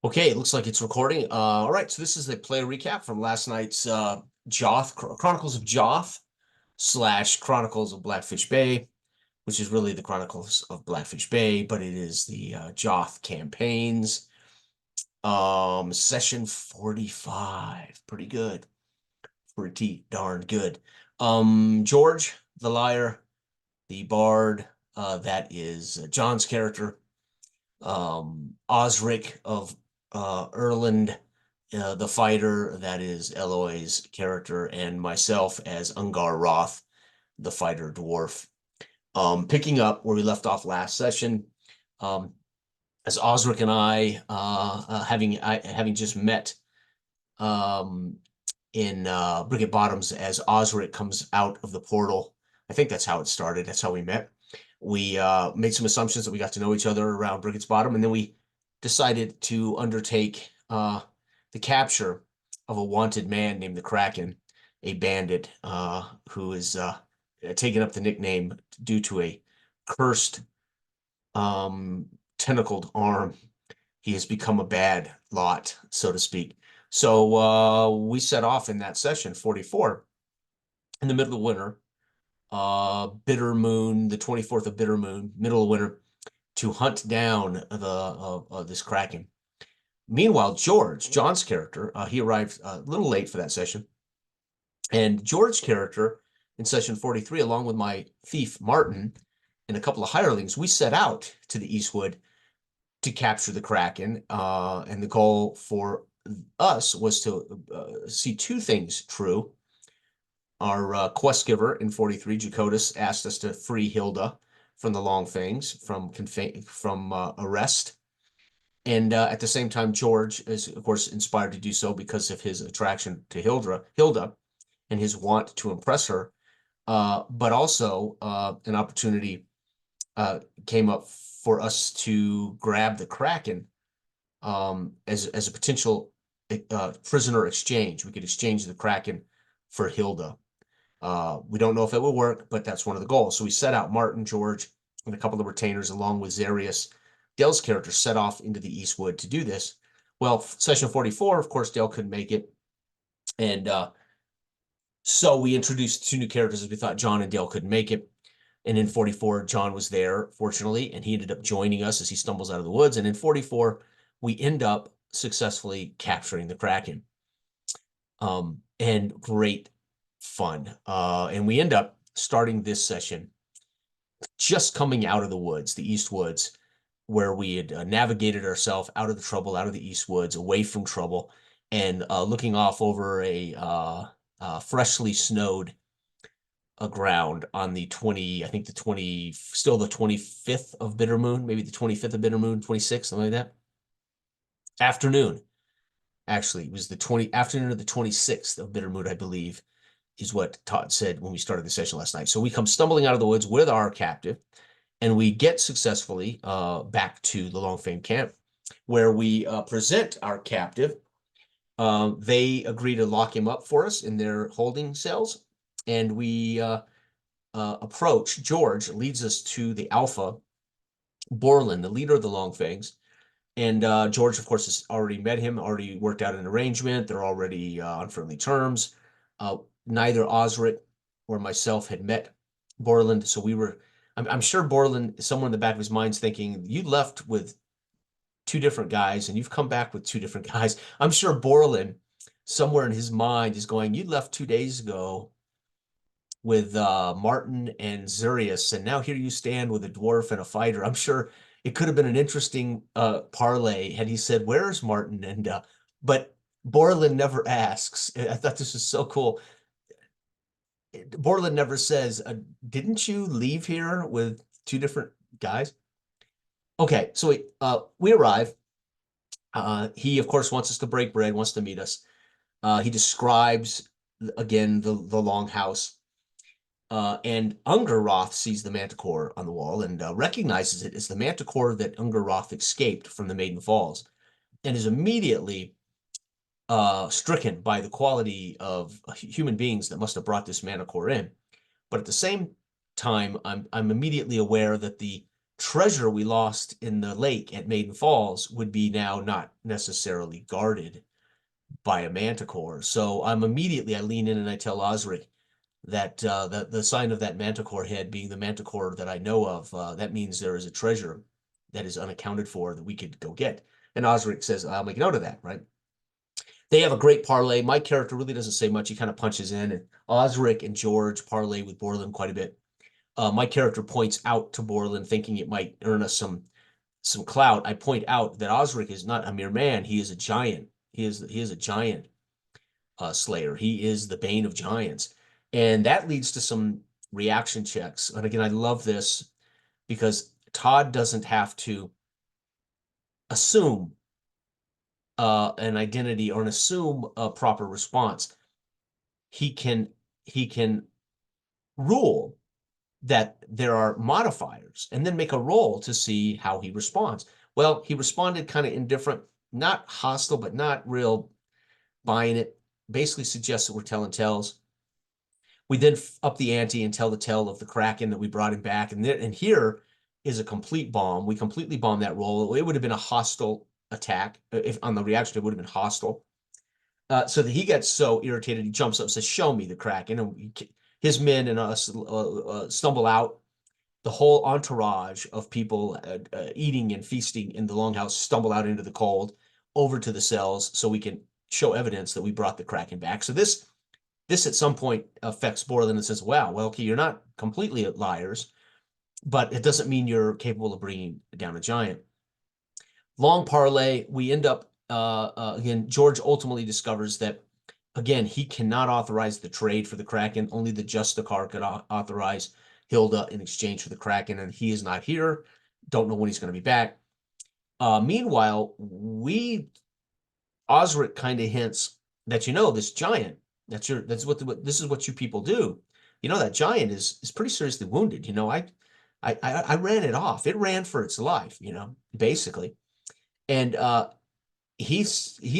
Okay, it looks like it's recording. All right, so this is a player recap from last night's Joth Chronicles of Joth / Chronicles of Blackfish Bay, which is really the Chronicles of Blackfish Bay, but it is the Joth campaigns. Session 45, pretty good, pretty darn good. George, the liar, the bard, that is John's character. Osric of Erland, the fighter, that is Eloy's character, and myself as Ungar Roth, the fighter dwarf. Picking up where we left off last session, um, as Osric and I, having just met um, in Bricket Bottoms, as Osric comes out of the portal. I think that's how it started. That's how we met. We made some assumptions that we got to know each other around Brickett's Bottom, and then we decided to undertake the capture of a wanted man named the Kraken, a bandit who is taken up the nickname due to a cursed tentacled arm. He has become a bad lot, so to speak. So we set off in that session 44 in the middle of winter, bitter moon, the 24th of bitter moon, middle of winter, to hunt down this Kraken. Meanwhile, John's character, he arrived a little late for that session. And George's character in session 43, along with my thief Martin and a couple of hirelings, we set out to the Eastwood to capture the Kraken. And the goal for us was to see two things true. Our quest giver in 43, Jacotus, asked us to free Hilda from the Long Fangs, from arrest. And at the same time, George is, of course, inspired to do so because of his attraction to Hilda and his want to impress her. But also an opportunity came up for us to grab the Kraken as a potential prisoner exchange. We could exchange the Kraken for Hilda. We don't know if it will work, but that's one of the goals. So we set out, Martin, George, and a couple of retainers, along with Zarius. Dale's character set off into the Eastwood to do this. Well, session 44, of course, Dale couldn't make it. And so we introduced two new characters as we thought John and Dale couldn't make it. And in 44, John was there, fortunately, and he ended up joining us as he stumbles out of the woods. And in 44, we end up successfully capturing the Kraken. And great fun. And we end up starting this session just coming out of the woods, the East Woods, where we had navigated ourselves out of the trouble, out of the East Woods, away from trouble, and looking off over a freshly snowed ground on the 20, I think the 20, still the 25th of Bitter Moon, maybe the 25th of Bitter Moon, 26th, something like that. Afternoon, actually, it was the afternoon of the 26th of Bitter Moon, I believe, is what Todd said when we started the session last night. So we come stumbling out of the woods with our captive, and we get successfully back to the Long Fame camp, where we present our captive. They agree to lock him up for us in their holding cells, and we approach. George leads us to the Alpha, Borland, the leader of the Long Fangs. And George, of course, has already met him, already worked out an arrangement. They're already on friendly terms. Neither Osric or myself had met Borland, so I'm sure Borland, somewhere in the back of his mind, is thinking, you left with two different guys and you've come back with two different guys. I'm sure Borland, somewhere in his mind, is going, you left 2 days ago with Martin and Zurius, and now here you stand with a dwarf and a fighter. I'm sure it could have been an interesting parlay had he said, "Where's Martin?" And but Borland never asks. I thought this was so cool. Borland never says, "Didn't you leave here with two different guys?" Okay, so we arrive. He, of course, wants us to break bread, wants to meet us. He describes again the longhouse. And Ungar sees the manticore on the wall and recognizes it as the manticore that Ungar escaped from the Maiden Falls, and is immediately stricken by the quality of human beings that must have brought this manticore in. But at the same time, I'm immediately aware that the treasure we lost in the lake at Maiden Falls would be now not necessarily guarded by a manticore. So I lean in and I tell Osric that the sign of that manticore head being the manticore that I know of, that means there is a treasure that is unaccounted for that we could go get. And Osric says, I'll make a note of that, right? They have a great parlay. My character really doesn't say much. He kind of punches in, and Osric and George parlay with Borland quite a bit. My character points out to Borland, thinking it might earn us some clout. I point out that Osric is not a mere man. He is a giant. He is a giant slayer. He is the bane of giants. And that leads to some reaction checks. And again, I love this because Todd doesn't have to assume an identity or assume a proper response. He can rule that there are modifiers and then make a roll to see how he responds. Well, he responded kind of indifferent, not hostile, but not real buying it. Basically suggests that we're telling tales. We then up the ante and tell the tale of the Kraken that we brought him back. And here is a complete bomb. We completely bombed that roll. It would have been a hostile attack. If on the reaction, it would have been hostile. So that he gets so irritated, he jumps up and says, show me the Kraken. And his men and us stumble out. The whole entourage of people eating and feasting in the longhouse stumble out into the cold, over to the cells, so we can show evidence that we brought the Kraken back. So this at some point affects Borland and says, wow, well, okay, you're not completely liars, but it doesn't mean you're capable of bringing down a giant. Long parlay, we end up, again, George ultimately discovers that, again, he cannot authorize the trade for the Kraken. Only the Justicar could authorize Hilda in exchange for the Kraken, and he is not here. Don't know when he's going to be back. Meanwhile, Osric kind of hints that, this giant, this is what you people do. That giant is pretty seriously wounded. I ran it off. It ran for its life, basically. And he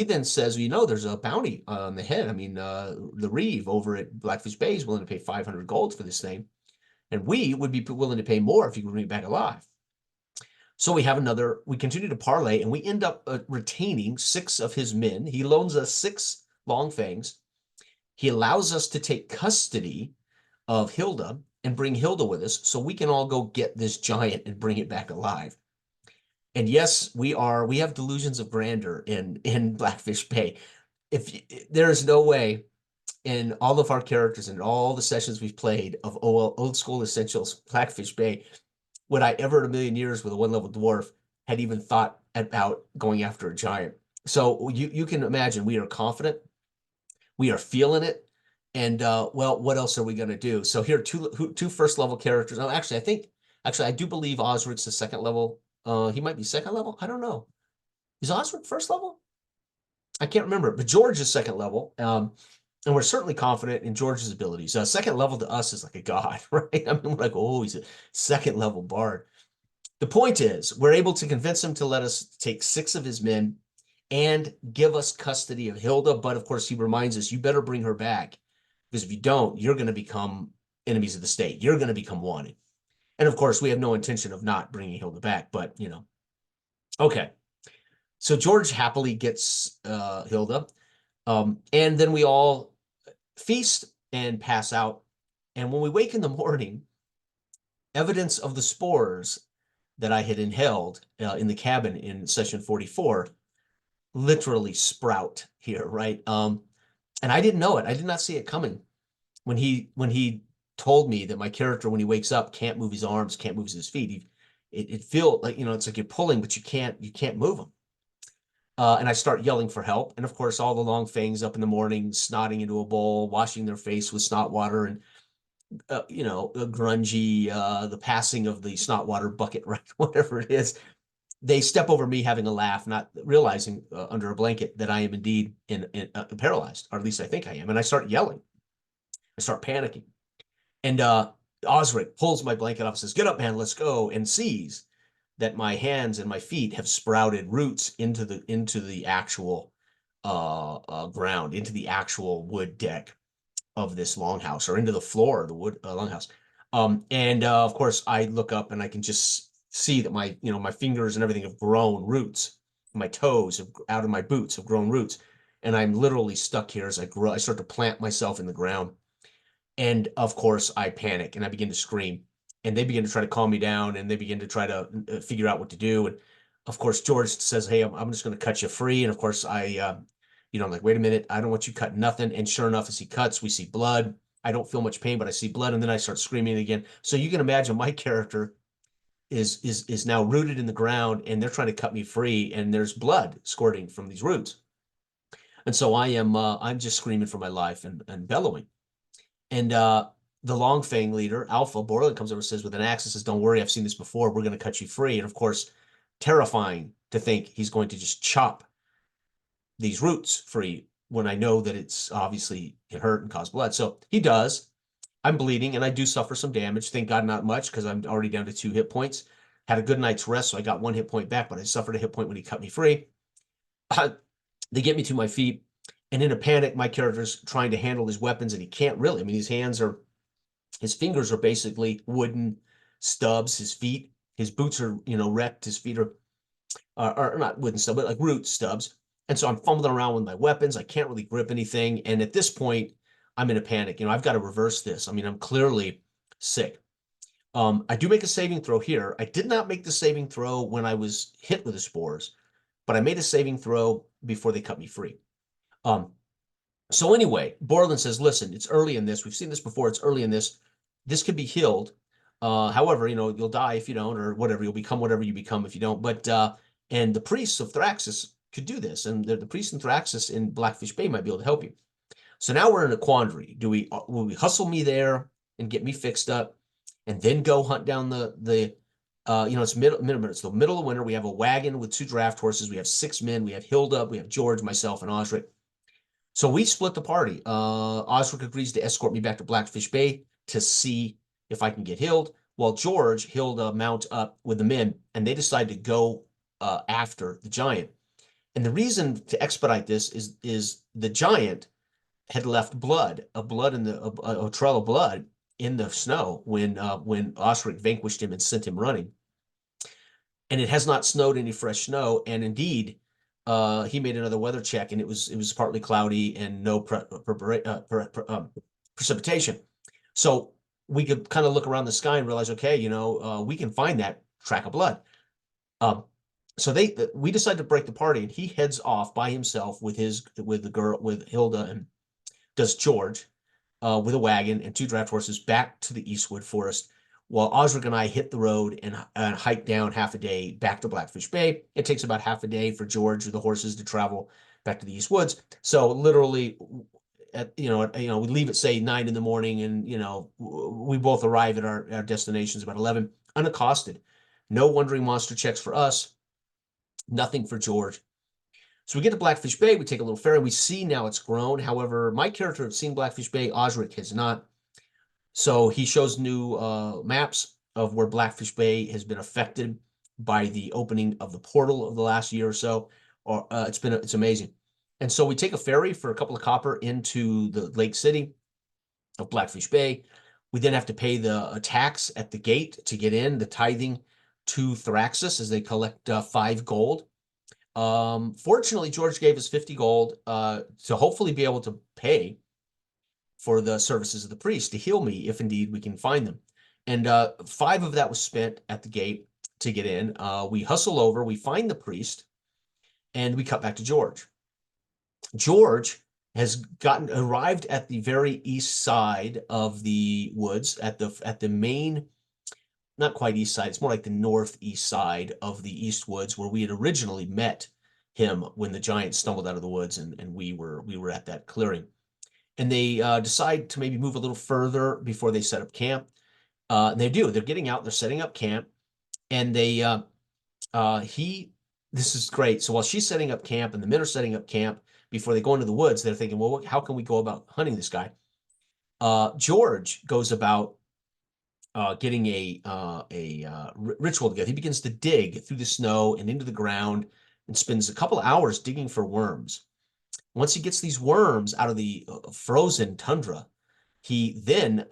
then says, there's a bounty on the head. I mean, the Reeve over at Blackfish Bay is willing to pay 500 gold for this thing. And we would be willing to pay more if you could bring it back alive. So we continue to parlay, and we end up retaining 6 of his men. He loans us 6 Long Fangs. He allows us to take custody of Hilda and bring Hilda with us so we can all go get this giant and bring it back alive. And yes, we have delusions of grandeur in Blackfish Bay. There is no way in all of our characters and all the sessions we've played of Old School Essentials Blackfish Bay would I ever in a million years with a 1-level dwarf had even thought about going after a giant. So you can imagine we are confident, we are feeling it, and well, what else are we going to do? So here are 2 first-level characters. Oh, actually, I do believe Osric's the 2nd level. He might be 2nd level. I don't know. Is Osric 1st level? I can't remember, but George is 2nd level. And we're certainly confident in George's abilities. 2nd level to us is like a god, right? I mean, we're like, oh, he's a 2nd level bard. The point is, we're able to convince him to let us take 6 of his men and give us custody of Hilda. But of course, he reminds us, you better bring her back, because if you don't, you're going to become enemies of the state. You're going to become wanted. And of course, we have no intention of not bringing Hilda back, but, Okay. So George happily gets Hilda. And then we all feast and pass out. And when we wake in the morning, evidence of the spores that I had inhaled in the cabin in session 44 literally sprout here, right? And I didn't know it. I did not see it coming. When he told me that my character, when he wakes up, can't move his arms, can't move his feet, it feels like, it's like you're pulling, but you can't move them. And I start yelling for help. And of course, all the Long Fangs up in the morning, snotting into a bowl, washing their face with snot water, and, grungy, the passing of the snot water bucket, right? Whatever it is. They step over me having a laugh, not realizing under a blanket that I am indeed paralyzed, or at least I think I am. And I start yelling. I start panicking. And Osric pulls my blanket off and says, get up, man, let's go, and sees that my hands and my feet have sprouted roots into the actual ground, into the actual wood deck of this longhouse, or into the floor of the wood longhouse. And of course, I look up and I can just see that my, my fingers and everything have grown roots. My toes have, out of my boots have grown roots. And I'm literally stuck here as I start to plant myself in the ground. And of course, I panic and I begin to scream. And they begin to try to calm me down, and they begin to try to figure out what to do. And of course, George says, "Hey, I'm just going to cut you free." And of course, I'm like, "Wait a minute, I don't want you cutting nothing." And sure enough, as he cuts, we see blood. I don't feel much pain, but I see blood, and then I start screaming again. So you can imagine my character is now rooted in the ground, and they're trying to cut me free, and there's blood squirting from these roots. And so I'm just screaming for my life and bellowing. And the Long Fang leader, Alpha Borland, comes over and says with an axe and says, "Don't worry, I've seen this before. We're going to cut you free." And of course, terrifying to think he's going to just chop these roots free when I know that it's obviously it hurt and cause blood. So he does. I'm bleeding and I do suffer some damage. Thank God not much, because I'm already down to 2 hit points. Had a good night's rest, so I got 1 hit point back, but I suffered a hit point when he cut me free. They get me to my feet, and in a panic, my character's trying to handle his weapons, and he can't really. I mean, his fingers are basically wooden stubs. His feet, his boots are, wrecked. His feet are not wooden stubs, but like root stubs. And so I'm fumbling around with my weapons. I can't really grip anything. And at this point, I'm in a panic. I've got to reverse this. I mean, I'm clearly sick. I do make a saving throw here. I did not make the saving throw when I was hit with the spores, but I made a saving throw before they cut me free. So anyway, Borland says, "Listen, it's early in this. We've seen this before. It's early in this. This can be healed. However, you'll die if you don't, or whatever. You'll become whatever you become if you don't. But and the priests of Thraxis could do this, and the priests in Thraxis in Blackfish Bay might be able to help you." So now we're in a quandary. Will we hustle me there and get me fixed up, and then go hunt down it's it's the middle of winter. We have a wagon with 2 draft horses. We have 6 men. We have Hilda, we have George, myself, and Osric. So we split the party. Osric agrees to escort me back to Blackfish Bay to see if I can get Hild, while George, Hilda mount up with the men, and they decide to go after the giant. And the reason to expedite this is the giant had left a trail of blood in the snow when Osric vanquished him and sent him running. And it has not snowed any fresh snow, and indeed, he made another weather check, and it was partly cloudy and no precipitation. So we could kind of look around the sky and realize, okay, we can find that track of blood. So we decide to break the party, and he heads off by himself with Hilda, and does George with a wagon and 2 draft horses back to the Eastwood Forest, while Osric and I hit the road and hike down half a day back to Blackfish Bay. It takes about half a day for George or the horses to travel back to the East Woods. So literally, we leave at say 9 in the morning, and we both arrive at our destinations about 11, unaccosted. No wandering monster checks for us. Nothing for George. So we get to Blackfish Bay. We take a little ferry. We see now it's grown. However, my character has seen Blackfish Bay. Osric has not. So he shows new maps of where Blackfish Bay has been affected by the opening of the portal of the last year or so. It's amazing. And so we take a ferry for a couple of copper into the lake city of Blackfish Bay. We then have to pay the tax at the gate to get in, the tithing to Thraxis, as they collect 5 gold. Fortunately, George gave us 50 gold to hopefully be able to pay for the services of the priest to heal me, if indeed we can find them. And 5 of that was spent at the gate to get in. We hustle over, we find the priest, and we cut back to George. George has arrived at the very east side of the woods, at the main, not quite east side, it's more like the northeast side of the East Woods, where we had originally met him when the giant stumbled out of the woods, and we were at that clearing. And they decide to maybe move a little further before they set up camp. And they do. They're getting out. They're setting up camp. And this is great. So while she's setting up camp and the men are setting up camp before they go into the woods, they're thinking, well, how can we go about hunting this guy? George goes about getting a ritual together. He begins to dig through the snow and into the ground and spends a couple of hours digging for worms. Once he gets these worms out of the frozen tundra, he then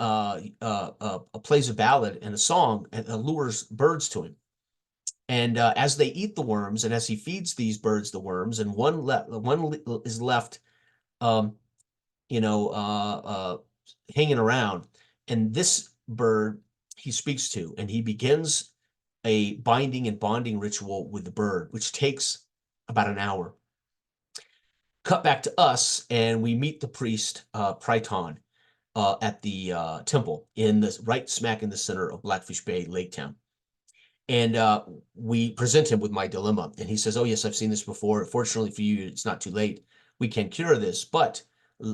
plays a ballad and a song and lures birds to him. And as they eat the worms, and as he feeds these birds the worms, and one is left, um, hanging around, and this bird he speaks to, and he begins a binding and bonding ritual with the bird, which takes about an hour. Cut back to us, and we meet the priest, Priton, at the temple right smack in the center of Blackfish Bay, Lake Town. And we present him with my dilemma. And he says, oh, yes, I've seen this before. Fortunately for you, it's not too late. We can cure this, but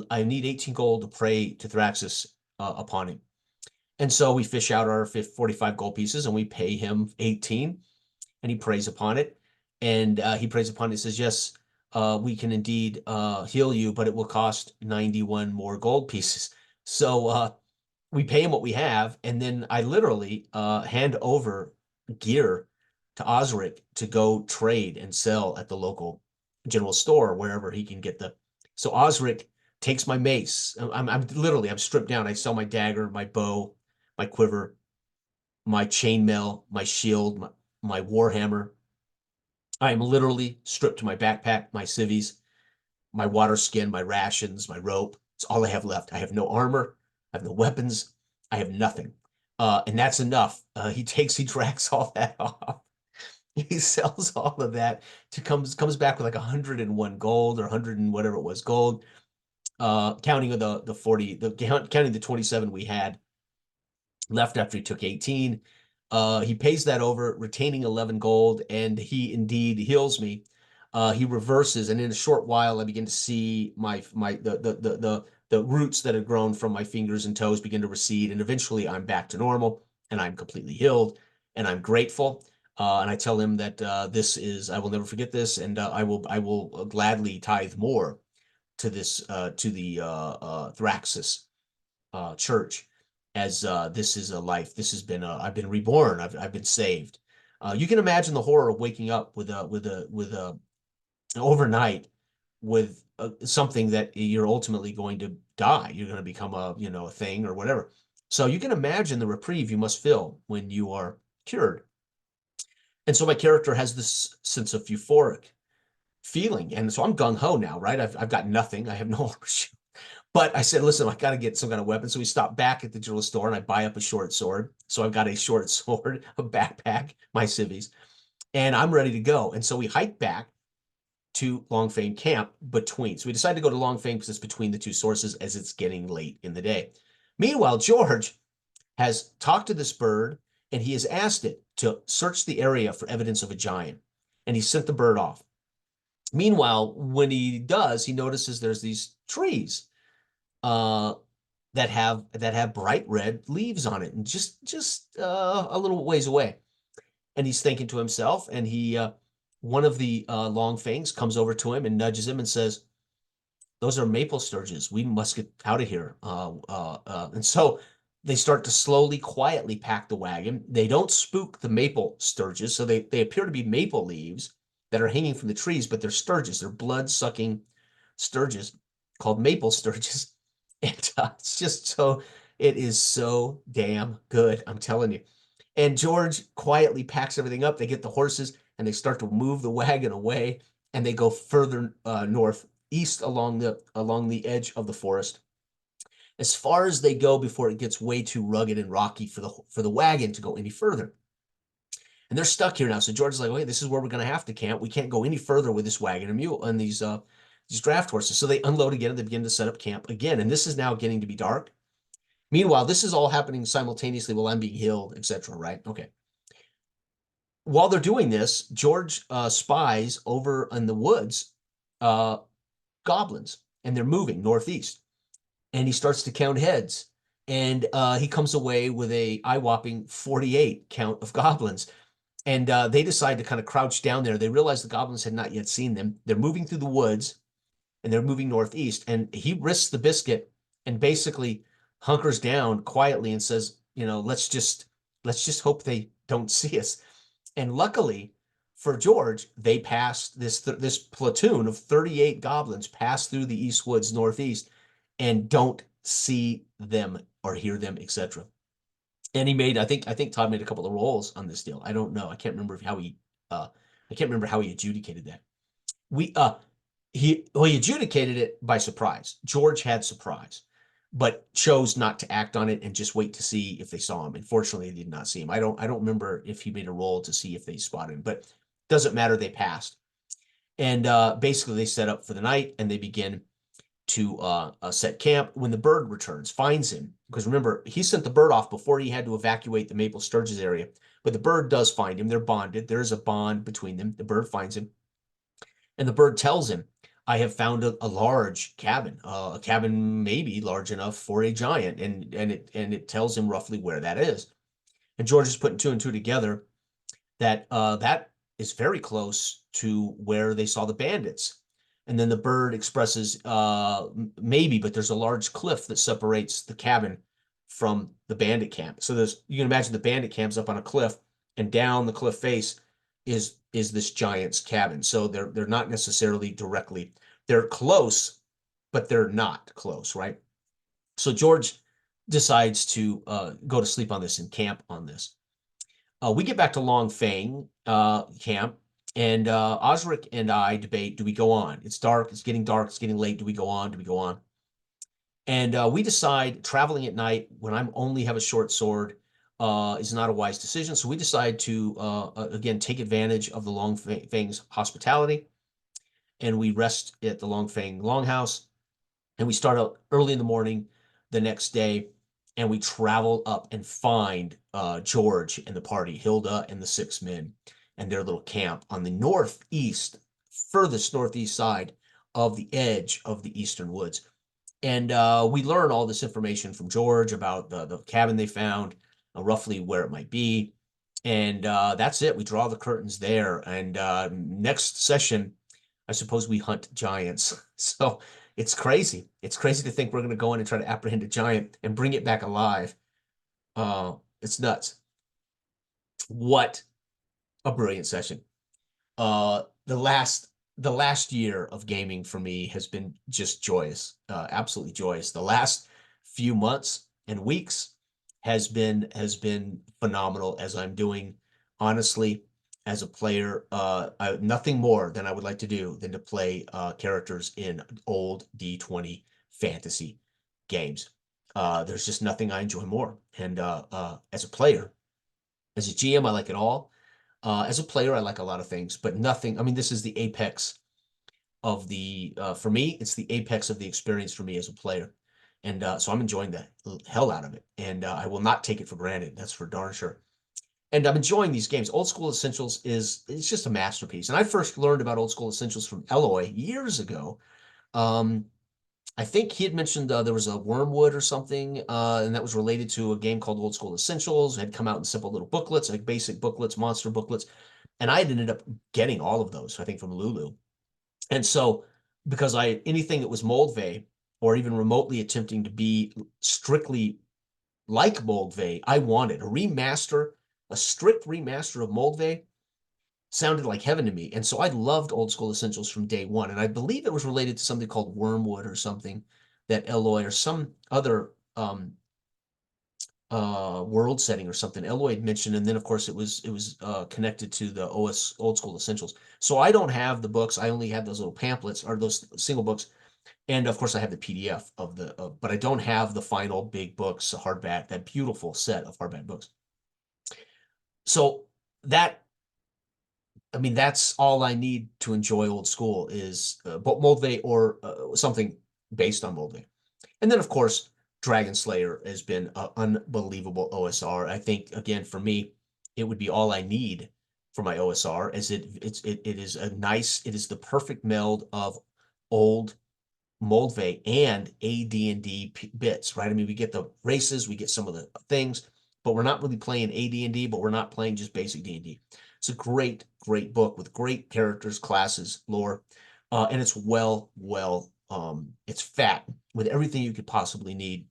I need 18 gold to pray to Thraxus upon him. And so we fish out our 45 gold pieces and we pay him 18, and he prays upon it. And he prays upon it and says, yes, we can indeed heal you, but it will cost 91 more gold pieces. So we pay him what we have. And then I literally hand over gear to Osric to go trade and sell at the local general store, wherever he can get so Osric takes my mace. I'm stripped down. I sell my dagger, my bow, my quiver, my chainmail, my shield, my warhammer. I am literally stripped to my backpack, my civvies, my water skin, my rations, my rope. It's all I have left. I have no armor. I have no weapons. I have nothing. And that's enough. He drags all that off. He sells all of that comes back with like 101 gold, or 100 and whatever it was gold, counting the 40, counting the 27 we had left after he took 18. He pays that over, retaining 11 gold, and he indeed heals me. He reverses, and in a short while, I begin to see the roots that had grown from my fingers and toes begin to recede, and eventually I'm back to normal, and I'm completely healed, and I'm grateful. And I tell him that I will never forget this, and I will gladly tithe more to the Thraxus church, as this is a life. This has been I've been reborn. I've been saved. You can imagine the horror of waking up with a overnight with something that you're ultimately going to die. You're going to become a thing or whatever. So you can imagine the reprieve you must feel when you are cured. And so my character has this sense of euphoric feeling, and so I'm gung ho now, right? I've got nothing. I have no ownership. But I said, listen, I got to get some kind of weapon. So we stopped back at the general store and I buy up a short sword. So I've got a short sword, a backpack, my civvies, and I'm ready to go. And so we hike back to Longfang camp between. So we decided to go to Longfang because it's between the two sources, as it's getting late in the day. Meanwhile, George has talked to this bird, and he has asked it to search the area for evidence of a giant. And he sent the bird off. Meanwhile, when he does, he notices there's these trees that have bright red leaves on it, and just a little ways away. And he's thinking to himself, and one of the Longfangs comes over to him and nudges him and says, "Those are maple sturges. We must get out of here." And so they start to slowly, quietly pack the wagon. They don't spook the maple sturges, so they appear to be maple leaves that are hanging from the trees, but they're sturges. They're blood-sucking sturges called maple sturges. And it is so damn good, I'm telling you. And George quietly packs everything up. They get the horses and they start to move the wagon away, and they go further northeast along the edge of the forest, as far as they go before it gets way too rugged and rocky for the wagon to go any further. And they're stuck here now. So George is like, "Okay, this is where we're going to have to camp. We can't go any further with this wagon and mule and these draft horses." So they unload again and they begin to set up camp again. And this is now getting to be dark. Meanwhile, this is all happening simultaneously while I'm being healed, etc. Right? Okay. While they're doing this, George spies over in the woods goblins, and they're moving northeast. And he starts to count heads, and he comes away with a eye-whopping 48 count of goblins. And they decide to kind of crouch down there. They realize the goblins had not yet seen them. They're moving through the woods, and they're moving northeast. And he risks the biscuit and basically hunkers down quietly and says, let's just hope they don't see us. And luckily for George, they passed this platoon of 38 goblins pass through the east woods northeast and don't see them or hear them, etc. And he made, I think Todd made a couple of rolls on this deal. I don't know. I can't remember how he adjudicated that. We he adjudicated it by surprise. George had surprise, but chose not to act on it and just wait to see if they saw him. Unfortunately, they did not see him. I don't remember if he made a roll to see if they spotted him, but doesn't matter. They passed. And basically they set up for the night and they begin to set camp. When the bird returns, finds him, because remember, he sent the bird off before he had to evacuate the Maple Sturgis area. But the bird does find him. They're bonded. There is a bond between them. The bird finds him. And the bird tells him, I have found a large cabin, a cabin maybe large enough for a giant. And it tells him roughly where that is. And George is putting two and two together that that is very close to where they saw the bandits. And then the bird expresses maybe, but there's a large cliff that separates the cabin from the bandit camp. So you can imagine the bandit camp's up on a cliff, and down the cliff face is this giant's cabin. So they're not necessarily directly, they're close, but they're not close, right? So George decides to go to sleep on this and camp on this. We get back to Long Feng camp, and Osric and I debate, do we go on? It's dark, it's getting dark, it's getting late. Do we go on? Do we go on? And we decide traveling at night when I only have a short sword is not a wise decision. So we decide to, again, take advantage of the Long Feng's hospitality. And we rest at the Long Feng Longhouse. And we start out early in the morning the next day. And we travel up and find George and the party, Hilda and the 6 men, and their little camp on the northeast, furthest northeast side of the edge of the eastern woods. And we learn all this information from George about the cabin they found, roughly where it might be. And that's it. We draw the curtains there. And next session, I suppose we hunt giants. So it's crazy. It's crazy to think we're going to go in and try to apprehend a giant and bring it back alive. It's nuts. What a brilliant session. The last year of gaming for me has been just joyous, absolutely joyous. The last few months and weeks has been phenomenal, as I'm doing, honestly, as a player, nothing more than I would like to do than to play characters in old D20 fantasy games. There's just nothing I enjoy more. And as a player, as a GM, I like it all. As a player, I like a lot of things, but nothing. I mean, this is the apex of the, for me, it's the apex of the experience for me as a player. And so I'm enjoying the hell out of it. And I will not take it for granted. That's for darn sure. And I'm enjoying these games. Old School Essentials it's just a masterpiece. And I first learned about Old School Essentials from Eloy years ago. I think he had mentioned there was a Wormwood or something, and that was related to a game called Old School Essentials. It had come out in simple little booklets, like basic booklets, monster booklets. And I had ended up getting all of those, I think, from Lulu. And so, because anything that was Moldvay, or even remotely attempting to be strictly like Moldvay, I wanted a strict remaster of Moldvay sounded like heaven to me. And so I loved Old School Essentials from day one. And I believe it was related to something called Wormwood or something that Eloy or some other world setting or something Eloy had mentioned. And then of course it was connected to the Old School Essentials. So I don't have the books. I only have those little pamphlets or those single books. And of course I have the PDF of but I don't have the final big books, hardback, that beautiful set of hardback books. So I mean, that's all I need to enjoy old school is Moldvay or something based on Moldvay. And then, of course, Dragon Slayer has been an unbelievable OSR. I think, again, for me, it would be all I need for my OSR, as it is it is the perfect meld of old Moldvay and AD&D bits, right? I mean, we get the races, we get some of the things, but we're not really playing AD&D, but we're not playing just basic D&D. It's a great, great book with great characters, classes, lore, and it's it's fat with everything you could possibly need.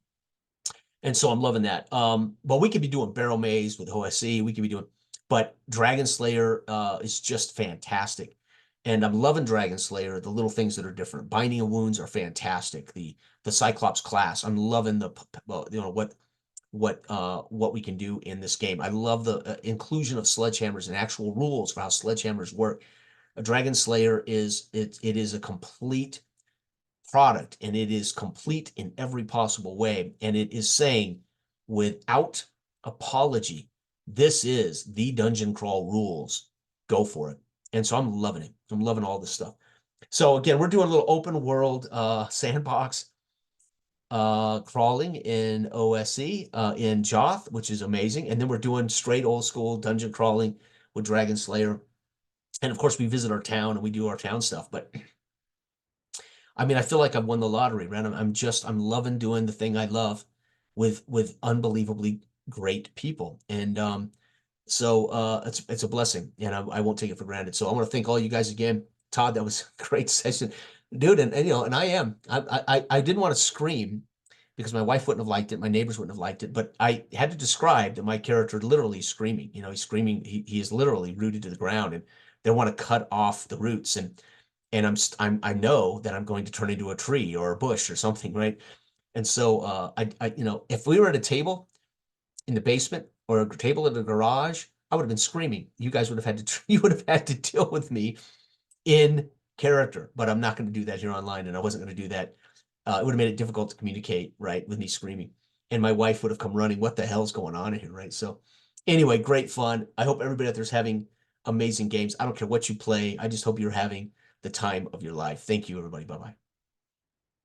And so I'm loving that. But we could be doing Barrel Maze with OSE. We could be doing, but Dragon Slayer is just fantastic. And I'm loving Dragon Slayer, the little things that are different. Binding of Wounds are fantastic. The Cyclops class, I'm loving what what we can do in this game. I love the inclusion of sledgehammers and actual rules for how sledgehammers work. A Dragon Slayer it is a complete product, and it is complete in every possible way. And it is saying without apology, this is the dungeon crawl rules. Go for it. And so I'm loving it. I'm loving all this stuff. So again, we're doing a little open world sandbox crawling in OSE in Joth, which is amazing. And then we're doing straight old school dungeon crawling with Dragon Slayer. And of course, we visit our town and we do our town stuff. But I mean, I feel like I've won the lottery, right? I'm loving doing the thing I love with unbelievably great people. And so it's a blessing, and I won't take it for granted. So I want to thank all you guys again. Todd, that was a great session, dude. And you know, and I didn't want to scream because my wife wouldn't have liked it, my neighbors wouldn't have liked it, but I had to describe that my character literally screaming. You know, he's screaming. He is literally rooted to the ground, and they want to cut off the roots. And I know that I'm going to turn into a tree or a bush or something, right? And so you know, if we were at a table in the basement or a table in the garage, I would have been screaming. You guys would have had to you would have had to deal with me in character, but I'm not going to do that here online, and I wasn't going to do that. It would have made it difficult to communicate, right, with me screaming. And my wife would have come running. What the hell's going on here, right? So anyway, great fun. I hope everybody out there's having amazing games. I don't care what you play. I just hope you're having the time of your life. Thank you, everybody. Bye-bye.